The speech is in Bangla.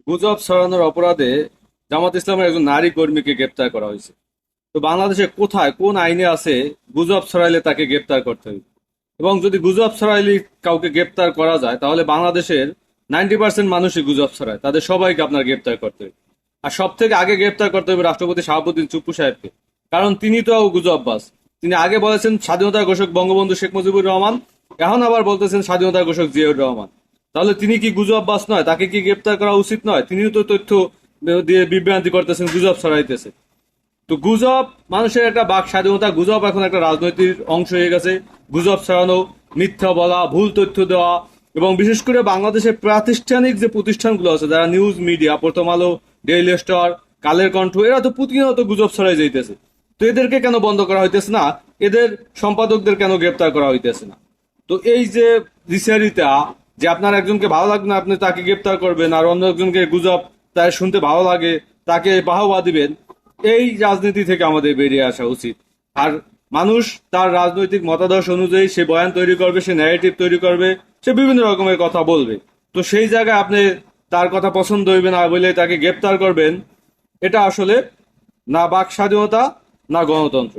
গুজব ছড়ানোর অপরাধে জামাত ইসলামের একজন নারী কর্মীকে গ্রেপ্তার করা হয়েছে। তো বাংলাদেশে কোথায় কোন আইনে আছে গুজব ছড়াইলে তাকে গ্রেপ্তার করতে হবে? এবং যদি গুজব ছড়াইলে কাউকে গ্রেপ্তার করা যায়, তাহলে বাংলাদেশের 90% মানুষই গুজব ছড়ায়, তাদের সবাইকে আপনার গ্রেপ্তার করতে হবে। আর সব থেকে আগে গ্রেপ্তার করতে হবে রাষ্ট্রপতি শাহাবুদ্দিন চুপ্পু সাহেবকে, কারণ তিনি তো গুজববাজ। তিনি আগে বলেছেন স্বাধীনতা ঘোষক বঙ্গবন্ধু শেখ মুজিবুর রহমান, এখন আবার বলতেছেন স্বাধীনতা ঘোষক জিয়াউর রহমান। তাহলে তিনি কি গুজববাজ নয়? তাকে কি গ্রেপ্তার করা উচিত নয়? তিনিও তো তথ্য দিয়ে বিভ্রান্তি করতেছেন, গুজব ছড়াইতেছে। তো গুজব মানুষের একটা বাক স্বাধীনতা, গুজব এখন একটা রাজনৈতিক অংশ হয়ে গেছে। গুজব ছড়ানো, মিথ্যা বলা, ভুল তথ্য দেওয়া, এবং বিশেষ করে বাংলাদেশের প্রাতিষ্ঠানিক যে প্রতিষ্ঠানগুলো আছে, যারা নিউজ মিডিয়া, প্রথম আলো, ডেইলি স্টার, কালের কণ্ঠ, এরা তো প্রতিনিয়ত গুজব ছড়াই যাইতেছে। তো এদেরকে কেন বন্ধ করা হইতেছে না? এদের সম্পাদকদের কেন গ্রেপ্তার করা হইতেছে না? তো এই যে দিশারিতা, যে আপনার একজনকে ভালো লাগবে না আপনি তাকে গ্রেপ্তার করবেন, আর অন্য একজনকে গুজব তার শুনতে ভালো লাগে তাকে বাহবা দিবেন, এই রাজনীতি থেকে আমাদের বেরিয়ে আসা উচিত। আর মানুষ তার রাজনৈতিক মতাদর্শ অনুযায়ী সে বয়ান তৈরি করবে, সে ন্যারেটিভ তৈরি করবে, সে বিভিন্ন রকমের কথা বলবে। তো সেই জায়গায় আপনি তার কথা পছন্দ হইবে না বলে তাকে গ্রেপ্তার করবেন, এটা আসলে না বাক স্বাধীনতা, না গণতন্ত্র।